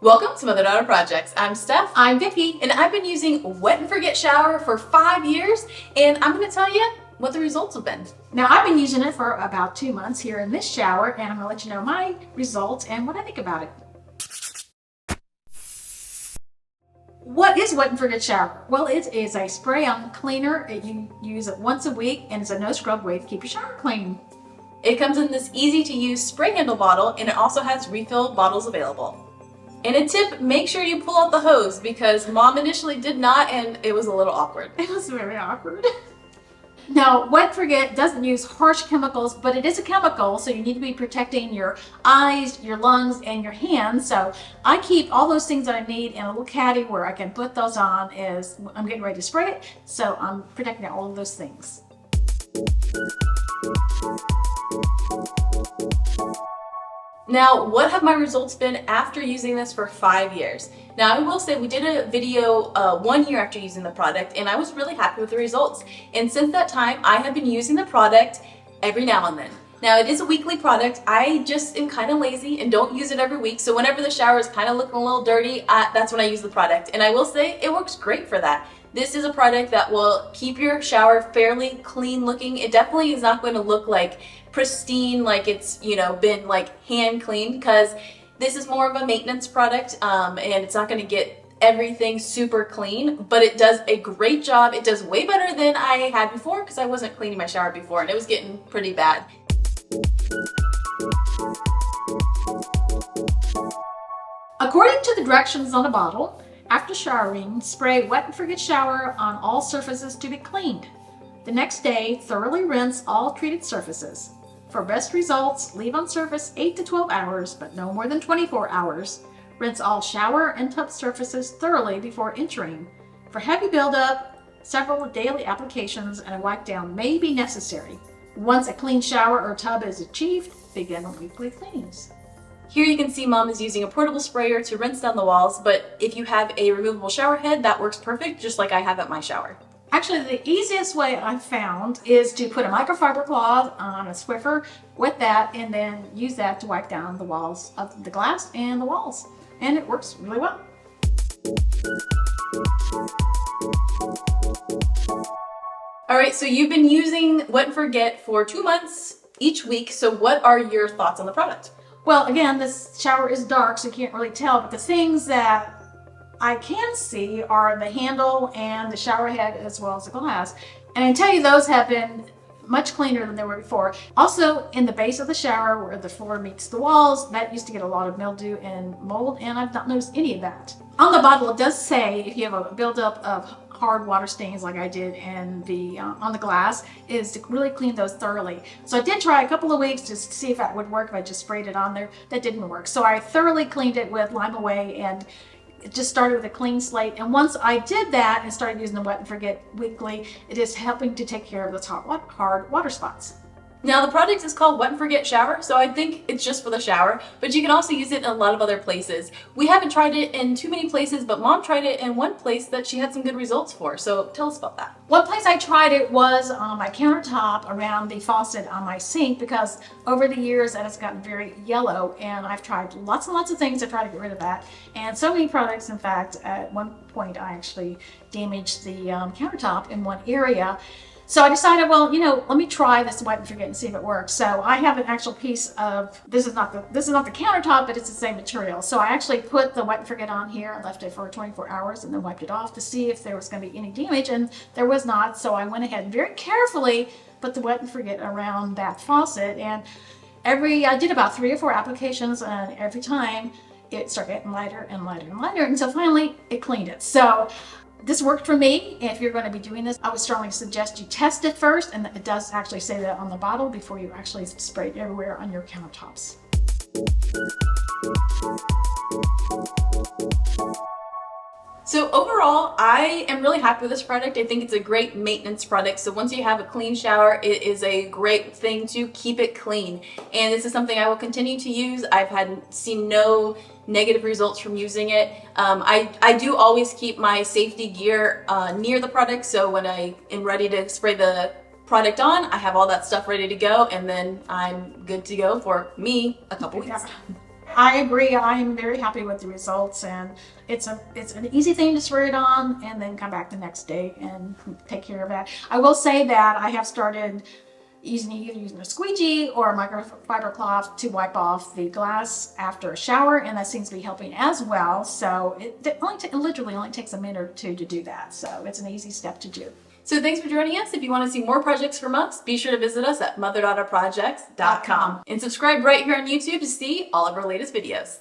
Welcome to Mother Daughter Projects. I'm Steph. I'm Vicki. And I've been using Wet and Forget Shower for 5 years, and I'm going to tell you what the results have been. Now, I've been using it for about 2 months here in this shower, and I'm going to let you know my results and what I think about it. What is Wet and Forget Shower? Well, it is a spray-on cleaner. You use it once a week, and it's a no-scrub way to keep your shower clean. It comes in this easy-to-use spray handle bottle, and it also has refill bottles available. And a tip, make sure you pull out the hose because Mom initially did not, and it was a little awkward. It was very awkward. Now, Wet and Forget doesn't use harsh chemicals, but it is a chemical, so you need to be protecting your eyes, your lungs, and your hands. So I keep all those things that I need in a little caddy where I can put those on as I'm getting ready to spray it. So I'm protecting all of those things. Now, what have my results been after using this for 5 years? Now, I will say we did a video 1 year after using the product, and I was really happy with the results. And since that time, I have been using the product every now and then. Now, it is a weekly product. I just am kind of lazy and don't use it every week. So whenever the shower is kind of looking a little dirty, that's when I use the product. And I will say it works great for that. This is a product that will keep your shower fairly clean looking. It definitely is not going to look like pristine, like it's, been like hand cleaned, because this is more of a maintenance product, and it's not going to get everything super clean, but it does a great job. It does way better than I had before because I wasn't cleaning my shower before and it was getting pretty bad. According to the directions on the bottle, after showering, spray Wet and Forget Shower on all surfaces to be cleaned. The next day, thoroughly rinse all treated surfaces. For best results, leave on surface 8 to 12 hours, but no more than 24 hours. Rinse all shower and tub surfaces thoroughly before entering. For heavy buildup, several daily applications and a wipe down may be necessary. Once a clean shower or tub is achieved, begin weekly cleanings. Here you can see Mom is using a portable sprayer to rinse down the walls, but if you have a removable shower head, that works perfect, just like I have at my shower. Actually, the easiest way I've found is to put a microfiber cloth on a Swiffer with that and then use that to wipe down the walls of the glass and the walls. And it works really well. All right, so you've been using Wet and Forget for 2 months each week. So what are your thoughts on the product? Well, again, this shower is dark, so you can't really tell, but the things that I can see are the handle and the shower head as well as the glass. And I can tell you those have been much cleaner than they were before. Also, in the base of the shower where the floor meets the walls, that used to get a lot of mildew and mold, and I've not noticed any of that. On the bottle, it does say if you have a buildup of hard water stains like I did and on the glass, is to really clean those thoroughly. So I did try a couple of weeks just to see if that would work if I just sprayed it on there. That didn't work. So I thoroughly cleaned it with Lime Away and it just started with a clean slate. And once I did that and started using the Wet and Forget weekly, it is helping to take care of those hard water spots. Now the product is called Wet and Forget Shower, so I think it's just for the shower, but you can also use it in a lot of other places. We haven't tried it in too many places, but Mom tried it in one place that she had some good results for, so tell us about that. One place I tried it was on my countertop around the faucet on my sink because over the years that has gotten very yellow, and I've tried lots and lots of things to try to get rid of that. And so many products, in fact, at one point I actually damaged the countertop in one area. So I decided, well, let me try this Wet and Forget and see if it works. So I have an actual piece of, this is not the countertop, but it's the same material. So I actually put the Wet and Forget on here, left it for 24 hours and then wiped it off to see if there was going to be any damage, and there was not. So I went ahead and very carefully put the Wet and Forget around that faucet, and I did about 3 or 4 applications, and every time it started getting lighter and lighter and lighter, and so finally it cleaned it. So this worked for me. If you're going to be doing this, I would strongly suggest you test it first, and it does actually say that on the bottle before you actually spray it everywhere on your countertops. So overall, I am really happy with this product. I think it's a great maintenance product. So once you have a clean shower, it is a great thing to keep it clean. And this is something I will continue to use. I've seen no negative results from using it. I do always keep my safety gear near the product. So when I am ready to spray the product on, I have all that stuff ready to go, and then I'm good to go for me a couple weeks. I agree. I am very happy with the results, and it's an easy thing to spray it on and then come back the next day and take care of that. I will say that I have started either using a squeegee or a microfiber cloth to wipe off the glass after a shower, and that seems to be helping as well. So it literally only takes a minute or two to do that. So it's an easy step to do. So thanks for joining us. If you want to see more projects from us, be sure to visit us at motherdaughterprojects.com and subscribe right here on YouTube to see all of our latest videos.